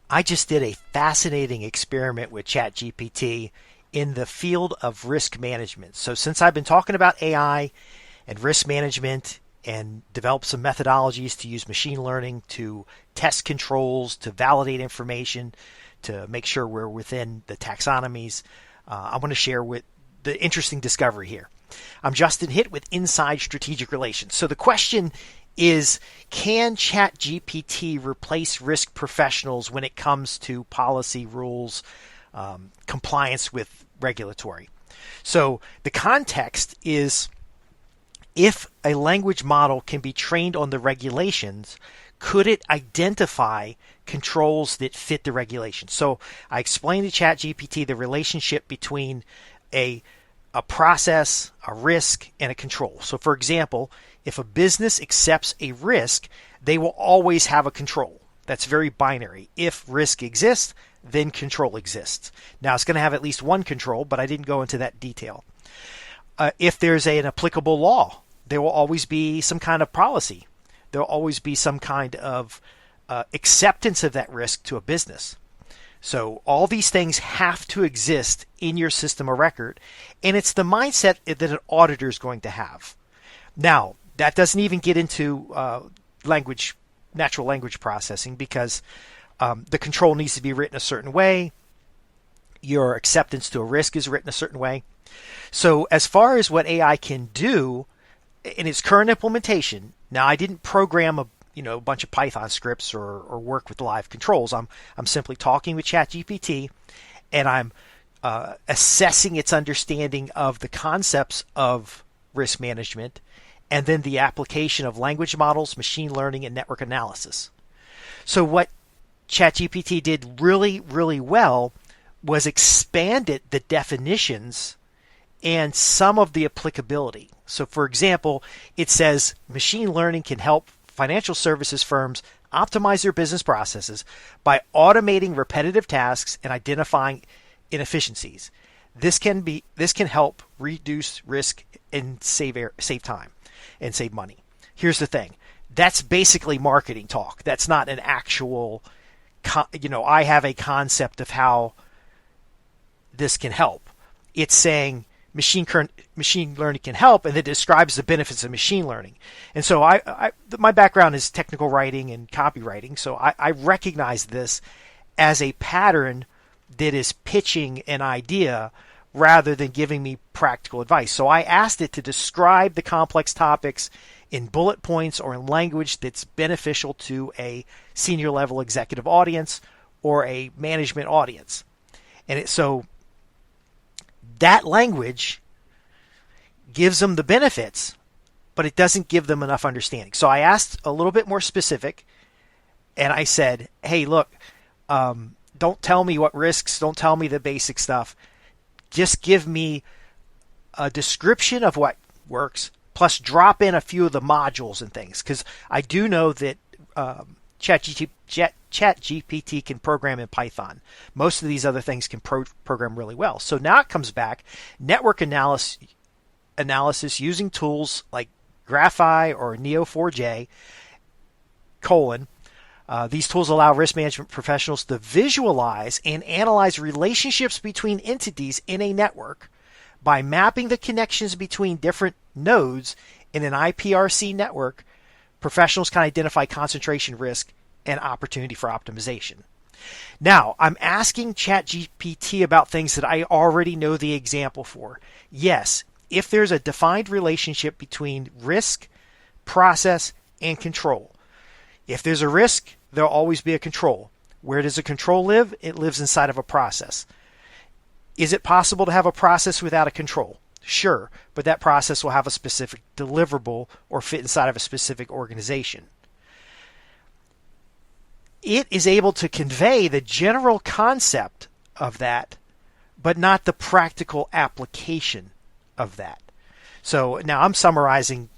I just did a fascinating experiment with ChatGPT in the field of risk management. So, since I've been talking about AI and risk management and developed some methodologies to use machine learning to test controls, to validate information, to make sure we're within the taxonomies, I want to share with the interesting discovery here. I'm Justin Hitt with Inside Strategic Relations. So the question is, can ChatGPT replace risk professionals when it comes to policy rules, compliance with regulatory? So the context is, if a language model can be trained on the regulations, could it identify controls that fit the regulations? So I explained to ChatGPT the relationship between a process, a risk, and a control. So for example, if a business accepts a risk, they will always have a control. That's very binary. If risk exists, then control exists. Now it's going to have at least one control, but I didn't go into that detail. If there's an applicable law, there will always be some kind of policy. There will always be some kind of acceptance of that risk to a business. So all these things have to exist in your system of record, and it's the mindset that an auditor is going to have. Now, that doesn't even get into natural language processing, because the control needs to be written a certain way. Your acceptance to a risk is written a certain way. So as far as what AI can do in its current implementation, now I didn't program a bunch of Python scripts or work with live controls. I'm simply talking with ChatGPT, and I'm assessing its understanding of the concepts of risk management, and then the application of language models, machine learning, and network analysis. So what ChatGPT did really, really well was expanded the definitions and some of the applicability. So for example, it says machine learning can help financial services firms optimize their business processes by automating repetitive tasks and identifying inefficiencies. This can help reduce risk and save time and save money. Here's the thing. That's basically marketing talk. That's not an actual, I have a concept of how this can help. It's saying machine learning can help, and it describes the benefits of machine learning. And so my background is technical writing and copywriting, so I recognize this as a pattern that is pitching an idea rather than giving me practical advice. So I asked it to describe the complex topics in bullet points or in language that's beneficial to a senior level executive audience or a management audience. And so that language gives them the benefits, but it doesn't give them enough understanding. So I asked a little bit more specific, and I said, hey, look, don't tell me what risks, don't tell me the basic stuff. Just give me a description of what works, plus drop in a few of the modules and things, because I do know that ChatGPT can program in Python. Most of these other things can program really well. So now it comes back, network analysis using tools like Graphi or Neo4j, these tools allow risk management professionals to visualize and analyze relationships between entities in a network by mapping the connections between different nodes in an IPRC network. Professionals can identify concentration risk and opportunity for optimization. Now, I'm asking ChatGPT about things that I already know the example for. Yes, if there's a defined relationship between risk, process, and control. If there's a risk, there'll always be a control. Where does a control live? It lives inside of a process. Is it possible to have a process without a control? Sure, but that process will have a specific deliverable or fit inside of a specific organization. It is able to convey the general concept of that, but not the practical application of that. So now I'm summarizing,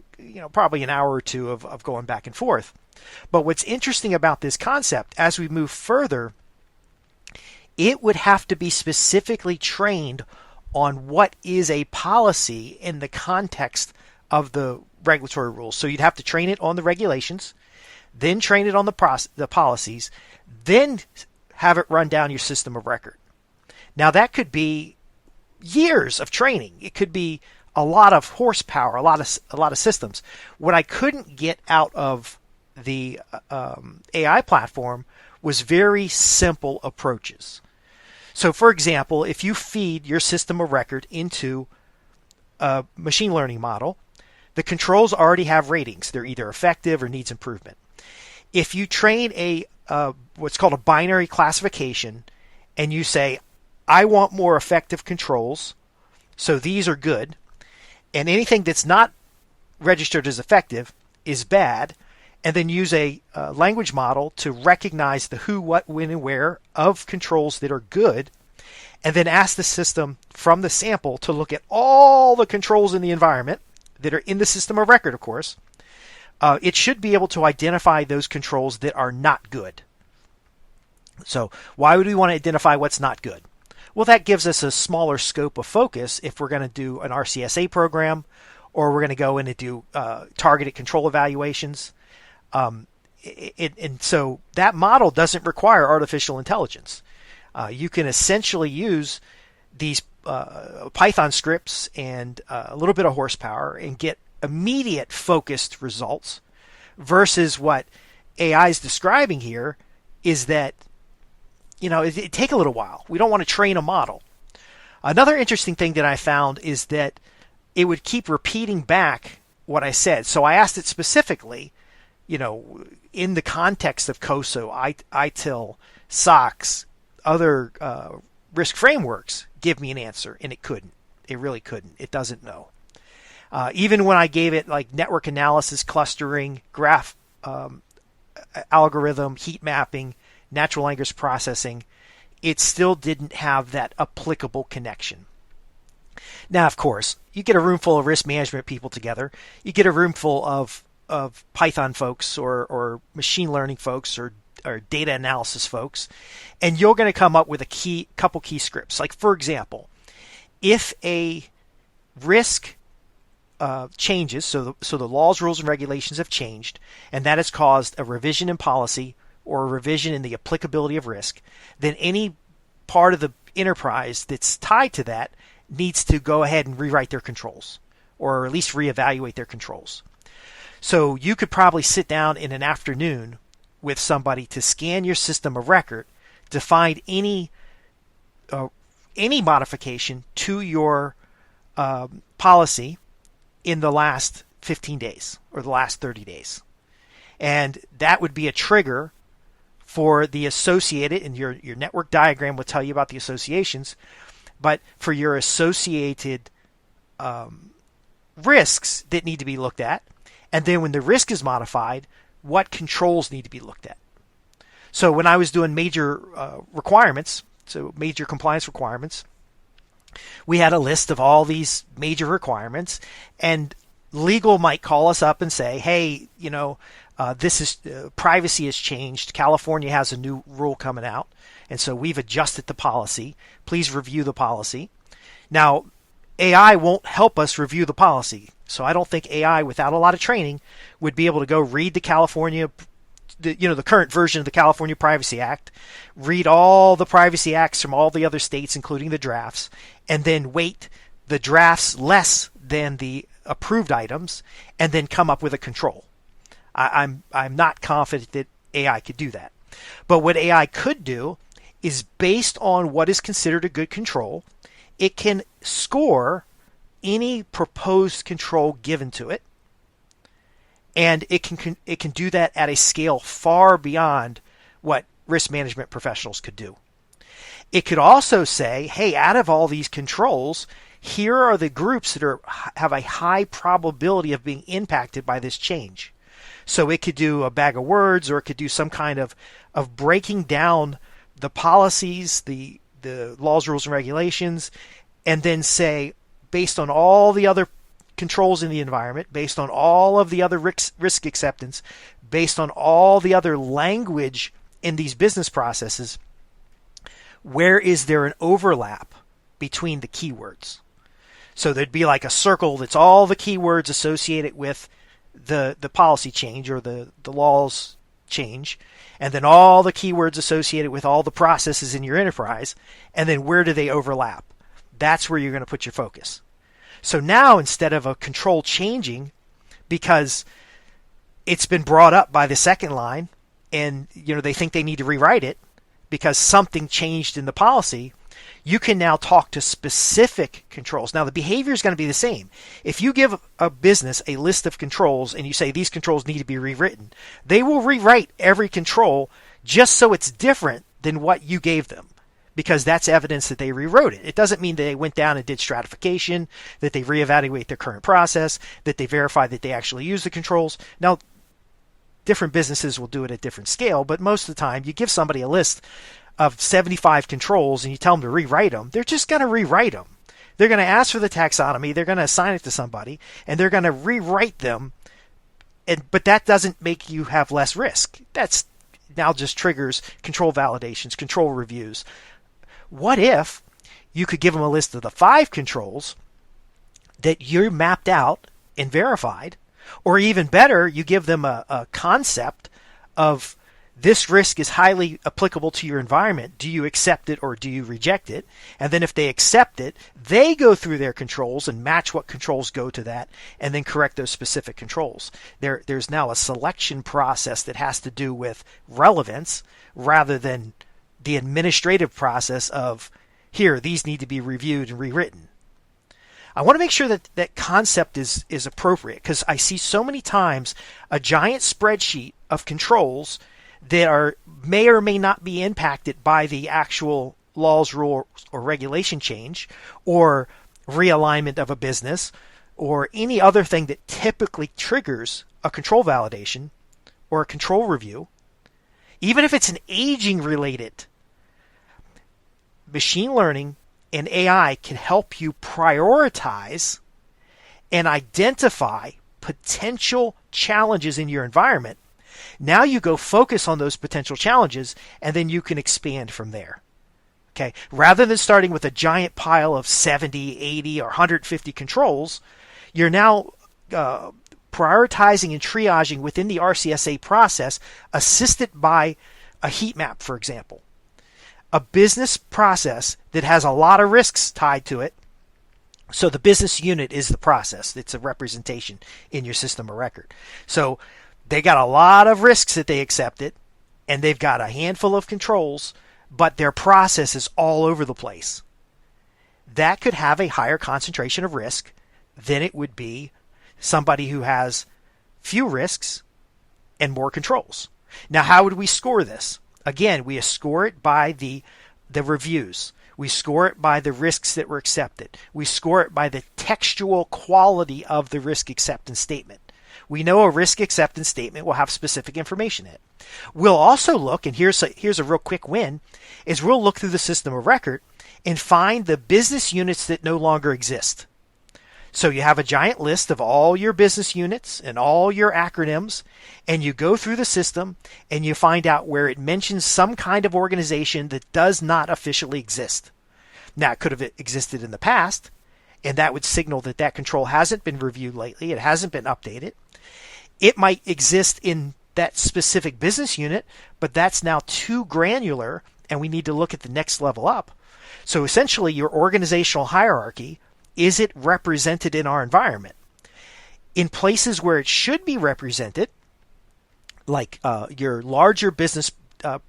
probably an hour or two of going back and forth. But what's interesting about this concept, as we move further, it would have to be specifically trained on what is a policy in the context of the regulatory rules. So you'd have to train it on the regulations, then train it on the policies, then have it run down your system of record. Now that could be years of training. It could be a lot of horsepower, a lot of systems. What I couldn't get out of the AI platform was very simple approaches. So, for example, if you feed your system of record into a machine learning model, the controls already have ratings. They're either effective or needs improvement. If you train a what's called a binary classification, and you say, I want more effective controls, so these are good, and anything that's not registered as effective is bad, and then use a language model to recognize the who, what, when, and where of controls that are good, and then ask the system from the sample to look at all the controls in the environment that are in the system of record, of course, it should be able to identify those controls that are not good. So why would we want to identify what's not good? Well, that gives us a smaller scope of focus if we're going to do an RCSA program, or we're going to go in and do targeted control evaluations. And so that model doesn't require artificial intelligence. You can essentially use these Python scripts and a little bit of horsepower and get immediate focused results, versus what AI is describing here is that, it take a little while. We don't want to train a model. Another interesting thing that I found is that it would keep repeating back what I said. So I asked it specifically, in the context of COSO, ITIL, SOX, other risk frameworks, give me an answer, and it couldn't. It really couldn't. It doesn't know. Even when I gave it like network analysis, clustering, graph algorithm, heat mapping, natural language processing, it still didn't have that applicable connection. Now, of course, you get a room full of risk management people together. You get a room full of Python folks or machine learning folks or data analysis folks, and you're going to come up with a couple key scripts. Like, for example, if a risk changes, so the laws, rules, and regulations have changed, and that has caused a revision in policy or a revision in the applicability of risk, then any part of the enterprise that's tied to that needs to go ahead and rewrite their controls, or at least reevaluate their controls. So you could probably sit down in an afternoon with somebody to scan your system of record to find any modification to your policy in the last 15 days or the last 30 days. And that would be a trigger for the associated, and your network diagram will tell you about the associations, but for your associated risks that need to be looked at. And then when the risk is modified, what controls need to be looked at. So when I was doing major requirements, so major compliance requirements, we had a list of all these major requirements, and legal might call us up and say, hey, this is privacy has changed. California has a new rule coming out, and so we've adjusted the policy. Please review the policy. Now, AI won't help us review the policy. So I don't think AI, without a lot of training, would be able to go read the current version of the California Privacy Act, read all the privacy acts from all the other states, including the drafts, and then weight the drafts less than the approved items, and then come up with a control. I'm not confident that AI could do that. But what AI could do is, based on what is considered a good control, it can score any proposed control given to it, and it can do that at a scale far beyond what risk management professionals could do. It could also say, hey, out of all these controls, here are the groups that have a high probability of being impacted by this change. So it could do a bag of words, or it could do some kind of breaking down the policies, the laws, rules, and regulations, and then say, based on all the other controls in the environment, based on all of the other risk acceptance, based on all the other language in these business processes, where is there an overlap between the keywords? So there'd be like a circle that's all the keywords associated with the policy change or the laws change, and then all the keywords associated with all the processes in your enterprise, and then where do they overlap? That's where you're going to put your focus. So now, instead of a control changing because it's been brought up by the second line and they think they need to rewrite it because something changed in the policy, you can now talk to specific controls. Now, the behavior is going to be the same. If you give a business a list of controls and you say these controls need to be rewritten, they will rewrite every control just so it's different than what you gave them, because that's evidence that they rewrote it. It doesn't mean that they went down and did stratification, that they reevaluate their current process, that they verify that they actually use the controls. Now, different businesses will do it at different scale, but most of the time you give somebody a list of 75 controls and you tell them to rewrite them, they're just going to rewrite them. They're going to ask for the taxonomy, they're going to assign it to somebody, and they're going to rewrite them. But that doesn't make you have less risk. That's now just triggers control validations, control reviews. What if you could give them a list of the 5 controls that you mapped out and verified, or even better, you give them a concept of this risk is highly applicable to your environment. Do you accept it or do you reject it? And then if they accept it, they go through their controls and match what controls go to that and then correct those specific controls. There's now a selection process that has to do with relevance rather than the administrative process of, here, these need to be reviewed and rewritten. I want to make sure that that concept is appropriate, because I see so many times a giant spreadsheet of controls that may or may not be impacted by the actual laws, rule, or regulation change, or realignment of a business, or any other thing that typically triggers a control validation or a control review. Even if it's an aging related, machine learning and AI can help you prioritize and identify potential challenges in your environment. Now you go focus on those potential challenges, and then you can expand from there. Okay, rather than starting with a giant pile of 70, 80, or 150 controls, you're now prioritizing and triaging within the RCSA process, assisted by a heat map, for example. A business process that has a lot of risks tied to it. So the business unit is the process. It's a representation in your system of record. So they got a lot of risks that they accepted, and they've got a handful of controls, but their process is all over the place. That could have a higher concentration of risk than it would be somebody who has few risks and more controls. Now, how would we score this? Again, we score it by the reviews. We score it by the risks that were accepted. We score it by the textual quality of the risk acceptance statement. We know a risk acceptance statement will have specific information in it. We'll also look, and here's a real quick win, is we'll look through the system of record and find the business units that no longer exist. So you have a giant list of all your business units and all your acronyms, and you go through the system and you find out where it mentions some kind of organization that does not officially exist. Now, it could have existed in the past, and that would signal that that control hasn't been reviewed lately. It hasn't been updated. It might exist in that specific business unit, but that's now too granular, and we need to look at the next level up. So essentially, your organizational hierarchy, is it represented in our environment? In places where it should be represented, like your larger business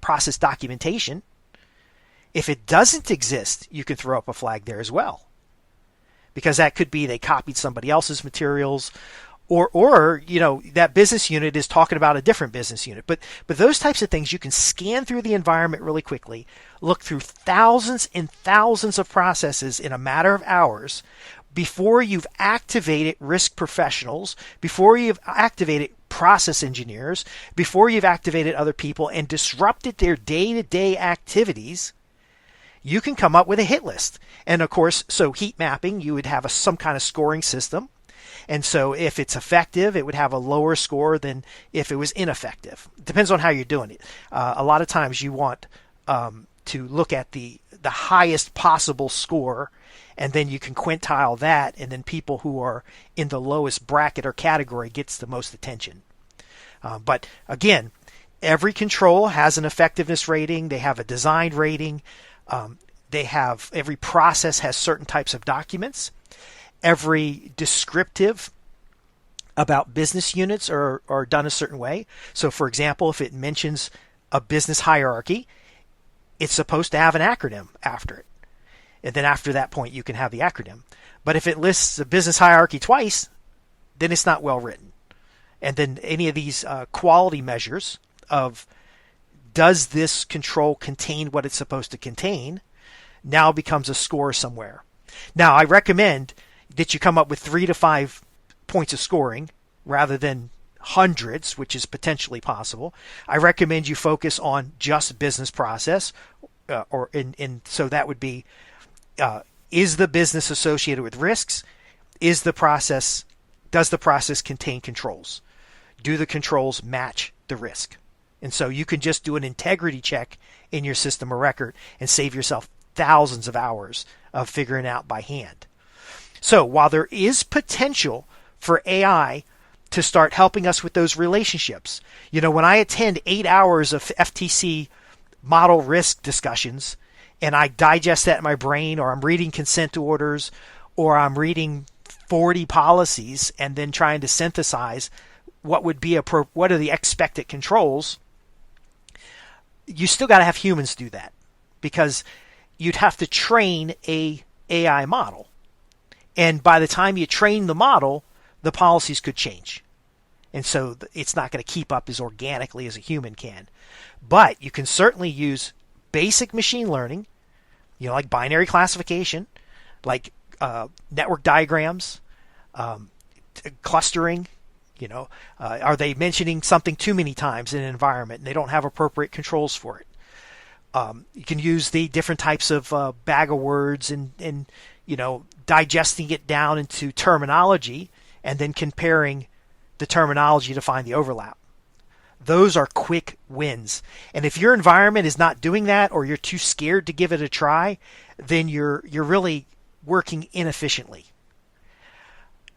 process documentation, if it doesn't exist, you can throw up a flag there as well. Because that could be they copied somebody else's materials, or that business unit is talking about a different business unit. But those types of things, you can scan through the environment really quickly, look through thousands and thousands of processes in a matter of hours before you've activated risk professionals, before you've activated process engineers, before you've activated other people and disrupted their day-to-day activities. You can come up with a hit list. And of course, so heat mapping, you would have some kind of scoring system. And so if it's effective, it would have a lower score than if it was ineffective. It depends on how you're doing it. A lot of times you want to look at the highest possible score, and then you can quintile that, and then people who are in the lowest bracket or category gets the most attention. But again, Every control has an effectiveness rating. They have a design rating. Every process has certain types of documents. Every descriptive about business units are done a certain way. So, for example, if it mentions a business hierarchy, it's supposed to have an acronym after it. And then after that point, you can have the acronym. But if it lists a business hierarchy twice, then it's not well written. And then any of these quality measures of does this control contain what it's supposed to contain now becomes a score somewhere. Now, I recommend that you come up with 3 to 5 points of scoring rather than hundreds, which is potentially possible. I recommend you focus on just business process, so that would be, is the business associated with risks? Does the process contain controls? Do the controls match the risk? And so you can just do an integrity check in your system of record and save yourself thousands of hours of figuring out by hand. So while there is potential for AI to start helping us with those relationships, when I attend 8 hours of FTC model risk discussions and I digest that in my brain, or I'm reading consent orders, or I'm reading 40 policies and then trying to synthesize what are the expected controls, you still got to have humans do that, because you'd have to train a AI model. And by the time you train the model, the policies could change. And so it's not going to keep up as organically as a human can. But you can certainly use basic machine learning, like binary classification, like network diagrams, clustering. Are they mentioning something too many times in an environment and they don't have appropriate controls for it? You can use the different types of bag of words and digesting it down into terminology and then comparing the terminology to find the overlap. Those are quick wins. And if your environment is not doing that, or you're too scared to give it a try, then you're really working inefficiently.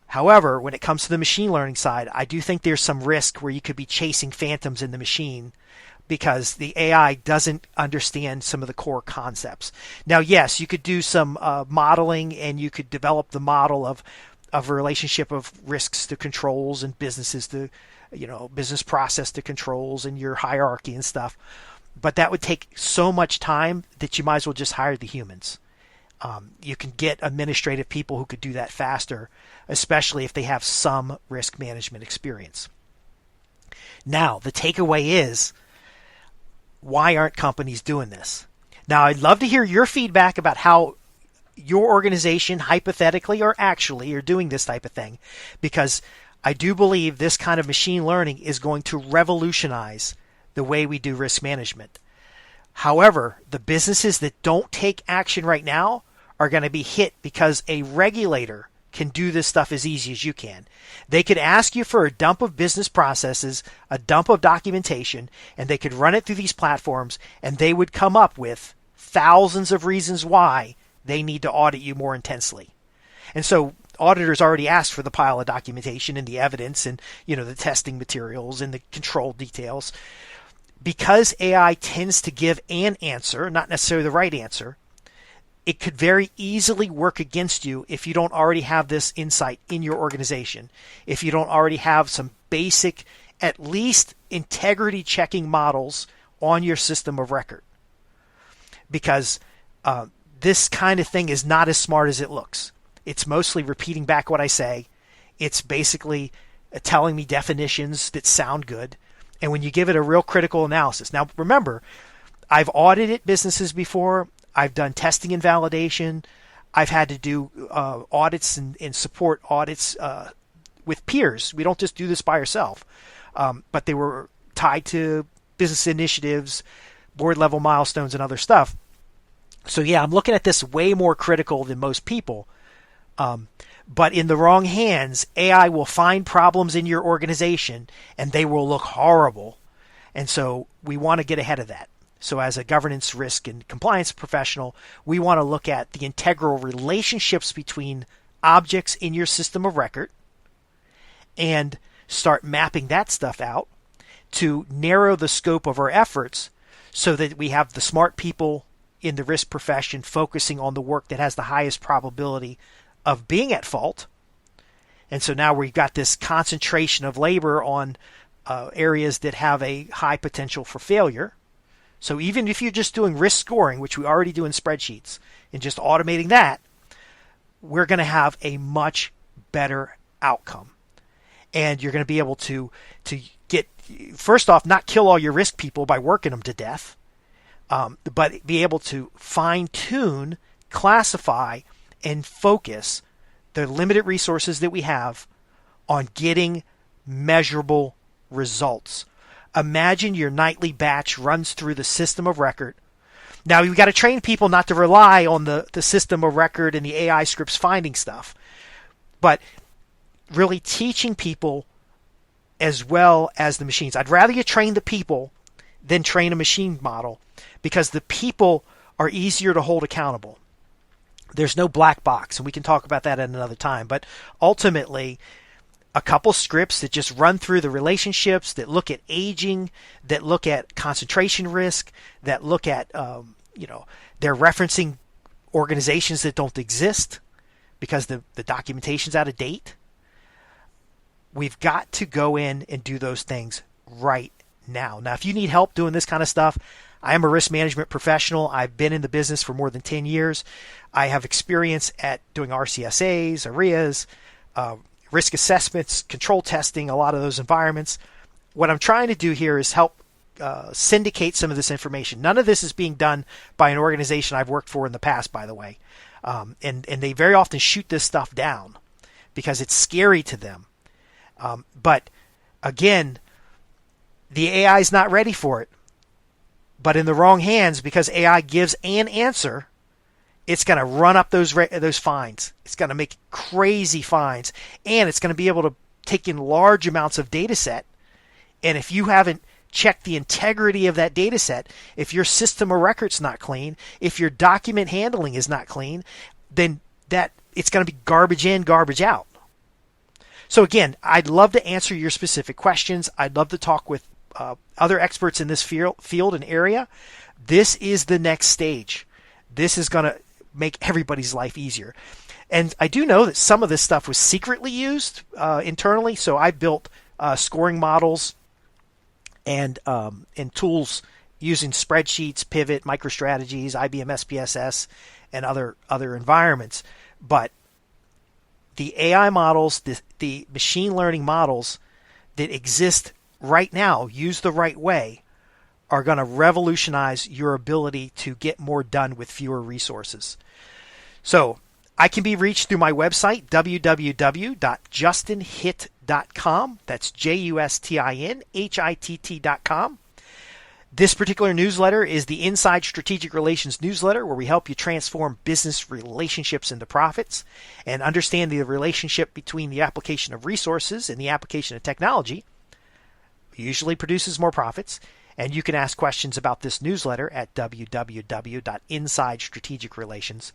However, when it comes to the machine learning side, I do think there's some risk where you could be chasing phantoms in the machine because the AI doesn't understand some of the core concepts. Now, yes, you could do some modeling, and you could develop the model of a relationship of risks to controls and businesses to, business process to controls and your hierarchy and stuff. But that would take so much time that you might as well just hire the humans. You can get administrative people who could do that faster, especially if they have some risk management experience. Now, the takeaway is, why aren't companies doing this? Now, I'd love to hear your feedback about how your organization, hypothetically or actually, are doing this type of thing, because I do believe this kind of machine learning is going to revolutionize the way we do risk management. However, the businesses that don't take action right now are going to be hit because a regulator can do this stuff as easy as you can. They could ask you for a dump of business processes, a dump of documentation, and they could run it through these platforms, and they would come up with thousands of reasons why they need to audit you more intensely. And so auditors already asked for the pile of documentation and the evidence and, the testing materials and the control details. Because AI tends to give an answer, not necessarily the right answer, it could very easily work against you if you don't already have this insight in your organization, if you don't already have some basic, at least integrity checking models on your system of record. Because this kind of thing is not as smart as it looks. It's mostly repeating back what I say. It's basically telling me definitions that sound good. And when you give it a real critical analysis. Now, remember, I've audited businesses before. I've done testing and validation. I've had to do audits and support audits with peers. We don't just do this by ourselves. But they were tied to business initiatives, board level milestones, and other stuff. So yeah, I'm looking at this way more critical than most people. But in the wrong hands, AI will find problems in your organization and they will look horrible. And so we want to get ahead of that. So as a governance, risk, and compliance professional, we want to look at the integral relationships between objects in your system of record and start mapping that stuff out to narrow the scope of our efforts so that we have the smart people in the risk profession focusing on the work that has the highest probability of being at fault. And so now we've got this concentration of labor on areas that have a high potential for failure. So even if you're just doing risk scoring, which we already do in spreadsheets, and just automating that, we're going to have a much better outcome. And you're going to be able to get, first off, not kill all your risk people by working them to death, but be able to fine-tune, classify, and focus the limited resources that we have on getting measurable results. Imagine your nightly batch runs through the system of record. Now, you've got to train people not to rely on the system of record and the AI scripts finding stuff, but really teaching people as well as the machines. I'd rather you train the people than train a machine model, because the people are easier to hold accountable. There's no black box, and we can talk about that at another time. But ultimately, a couple scripts that just run through the relationships, that look at aging, that look at concentration risk, that look at, they're referencing organizations that don't exist because the documentation's out of date. We've got to go in and do those things right now. Now, if you need help doing this kind of stuff, I am a risk management professional. I've been in the business for more than 10 years. I have experience at doing RCSAs, ARIAs, risk assessments, control testing, a lot of those environments. What I'm trying to do here is help syndicate some of this information. None of this is being done by an organization I've worked for in the past, by the way. And they very often shoot this stuff down because it's scary to them. But again, the AI is not ready for it. But in the wrong hands, because AI gives an answer, it's going to run up those fines. It's going to make crazy fines, and it's going to be able to take in large amounts of data set. And if you haven't checked the integrity of that data set, if your system of record's not clean, if your document handling is not clean, then it's going to be garbage in, garbage out. So again, I'd love to answer your specific questions. I'd love to talk with other experts in this field and area. This is the next stage. This is going to make everybody's life easier. And I do know that some of this stuff was secretly used internally. So I built scoring models and tools using spreadsheets, Pivot, MicroStrategies, IBM SPSS, and other environments. But the AI models, the machine learning models that exist right now, used the right way, are going to revolutionize your ability to get more done with fewer resources. So I can be reached through my website, www.justinhitt.com. That's JUSTINHITT.com. This particular newsletter is the Inside Strategic Relations newsletter, where we help you transform business relationships into profits and understand the relationship between the application of resources and the application of technology. Usually produces more profits. And you can ask questions about this newsletter at www.insidestrategicrelations.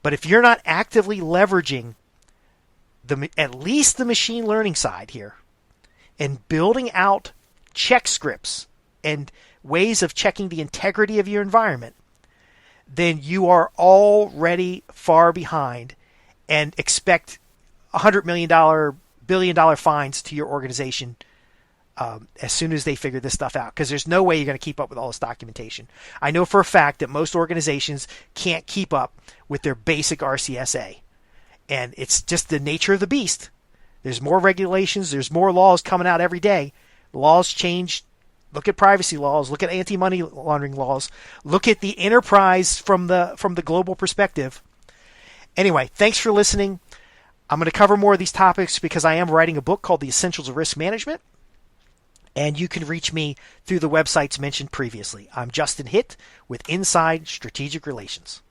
But if you're not actively leveraging at least the machine learning side here and building out check scripts and ways of checking the integrity of your environment, then you are already far behind and expect $100 million, billion-dollar fines to your organization as soon as they figure this stuff out, because there's no way you're going to keep up with all this documentation. I know for a fact that most organizations can't keep up with their basic RCSA, and it's just the nature of the beast. There's more regulations, there's more laws coming out every day. Laws change. Look at privacy laws, look at anti-money laundering laws, look at the enterprise from the global perspective. Anyway, thanks for listening. I'm going to cover more of these topics because I am writing a book called The Essentials of Risk Management. And you can reach me through the websites mentioned previously. I'm Justin Hitt with Inside Strategic Relations.